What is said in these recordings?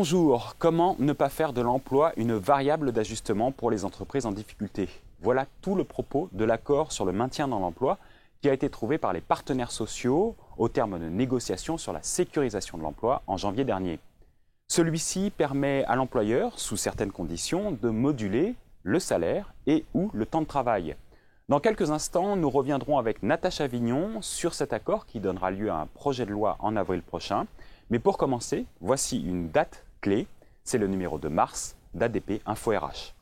Bonjour, comment ne pas faire de l'emploi une variable d'ajustement pour les entreprises en difficulté? Voilà tout le propos de l'accord sur le maintien dans l'emploi qui a été trouvé par les partenaires sociaux au terme de négociations sur la sécurisation de l'emploi en janvier dernier. Celui-ci permet à l'employeur, sous certaines conditions, de moduler le salaire et ou le temps de travail. Dans quelques instants, nous reviendrons avec Natacha Vignon sur cet accord qui donnera lieu à un projet de loi en avril prochain. Mais pour commencer, voici une date clé, c'est le numéro de mars d'ADP Info RH.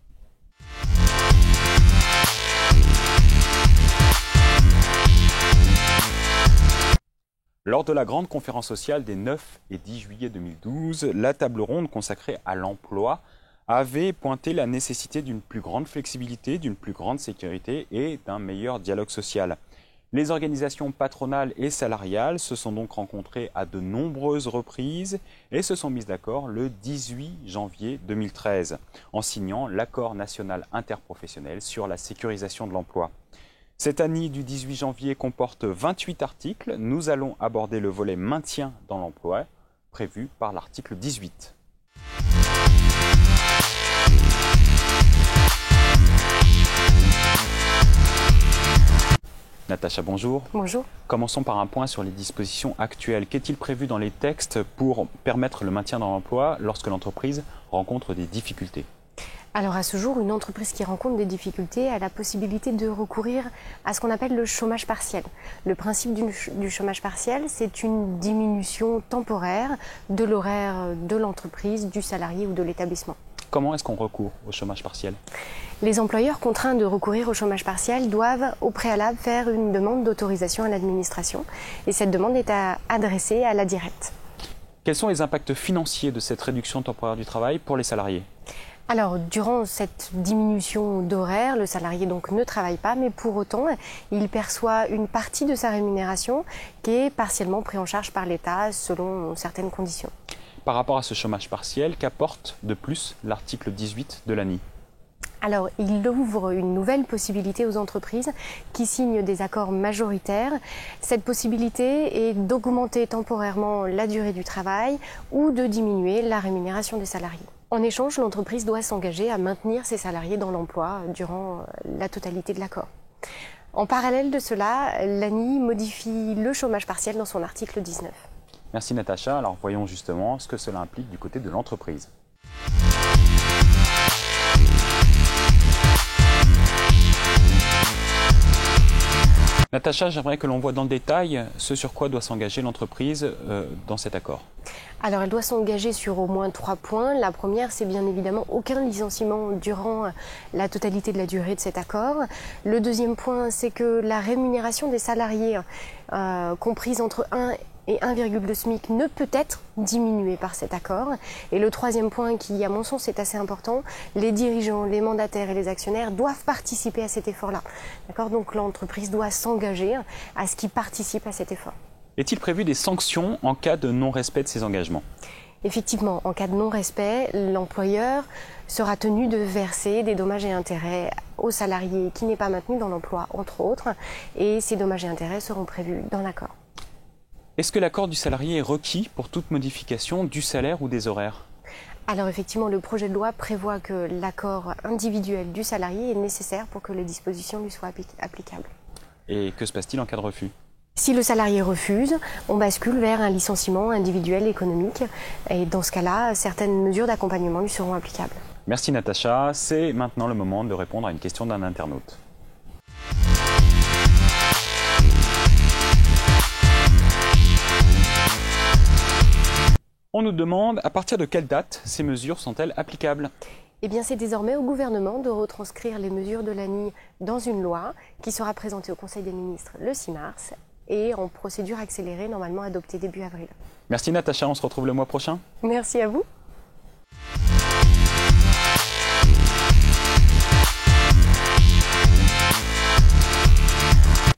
Lors de la grande conférence sociale des 9 et 10 juillet 2012, la table ronde consacrée à l'emploi avait pointé la nécessité d'une plus grande flexibilité, d'une plus grande sécurité et d'un meilleur dialogue social. Les organisations patronales et salariales se sont donc rencontrées à de nombreuses reprises et se sont mises d'accord le 18 janvier 2013 en signant l'accord national interprofessionnel sur la sécurisation de l'emploi. Cette ANI du 18 janvier comporte 28 articles. Nous allons aborder le volet maintien dans l'emploi prévu par l'article 18. Natacha, bonjour. Bonjour. Commençons par un point sur les dispositions actuelles. Qu'est-il prévu dans les textes pour permettre le maintien dans l'emploi lorsque l'entreprise rencontre des difficultés? Alors à ce jour, une entreprise qui rencontre des difficultés a la possibilité de recourir à ce qu'on appelle le chômage partiel. Le principe du chômage partiel, c'est une diminution temporaire de l'horaire de l'entreprise, du salarié ou de l'établissement. Comment est-ce qu'on recourt au chômage partiel? Les employeurs contraints de recourir au chômage partiel doivent au préalable faire une demande d'autorisation à l'administration et cette demande est adressée à la directe. Quels sont les impacts financiers de cette réduction temporaire du travail pour les salariés? Alors, durant cette diminution d'horaire, le salarié donc ne travaille pas, mais pour autant, il perçoit une partie de sa rémunération qui est partiellement prise en charge par l'État selon certaines conditions. Par rapport à ce chômage partiel, qu'apporte de plus l'article 18 de l'ANI? Alors, il ouvre une nouvelle possibilité aux entreprises qui signent des accords majoritaires. Cette possibilité est d'augmenter temporairement la durée du travail ou de diminuer la rémunération des salariés. En échange, l'entreprise doit s'engager à maintenir ses salariés dans l'emploi durant la totalité de l'accord. En parallèle de cela, l'ANI modifie le chômage partiel dans son article 19. Merci Natacha. Alors voyons justement ce que cela implique du côté de l'entreprise. Natacha, j'aimerais que l'on voit dans le détail ce sur quoi doit s'engager l'entreprise dans cet accord. Alors elle doit s'engager sur au moins 3 points. La première, c'est bien évidemment aucun licenciement durant la totalité de la durée de cet accord. Le deuxième point, c'est que la rémunération des salariés comprise entre 1 et 1,2 SMIC ne peut être diminuée par cet accord. Et le troisième point qui, à mon sens, est assez important, les dirigeants, les mandataires et les actionnaires doivent participer à cet effort-là. D'accord ? Donc l'entreprise doit s'engager à ce qu'ils participent à cet effort. Est-il prévu des sanctions en cas de non-respect de ces engagements? Effectivement, en cas de non-respect, l'employeur sera tenu de verser des dommages et intérêts au salarié qui n'est pas maintenu dans l'emploi, entre autres, et ces dommages et intérêts seront prévus dans l'accord. Est-ce que l'accord du salarié est requis pour toute modification du salaire ou des horaires? Alors effectivement, le projet de loi prévoit que l'accord individuel du salarié est nécessaire pour que les dispositions lui soient applicables. Et que se passe-t-il en cas de refus? Si le salarié refuse, on bascule vers un licenciement individuel économique et dans ce cas-là, certaines mesures d'accompagnement lui seront applicables. Merci Natacha, c'est maintenant le moment de répondre à une question d'un internaute. On nous demande à partir de quelle date ces mesures sont-elles applicables? Eh bien, c'est désormais au gouvernement de retranscrire les mesures de l'ANI dans une loi qui sera présentée au Conseil des ministres le 6 mars et en procédure accélérée, normalement adoptée début avril. Merci Natacha, on se retrouve le mois prochain. Merci à vous.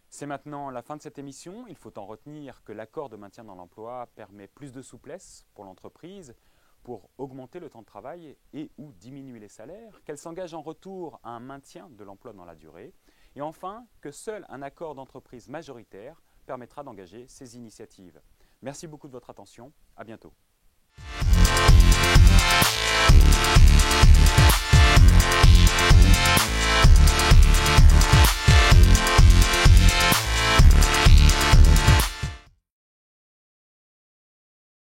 C'est maintenant la fin de cette émission. Il faut en retenir que l'accord de maintien dans l'emploi permet plus de souplesse pour l'entreprise pour augmenter le temps de travail et ou diminuer les salaires, qu'elle s'engage en retour à un maintien de l'emploi dans la durée et enfin que seul un accord d'entreprise majoritaire permettra d'engager ces initiatives. Merci beaucoup de votre attention, à bientôt.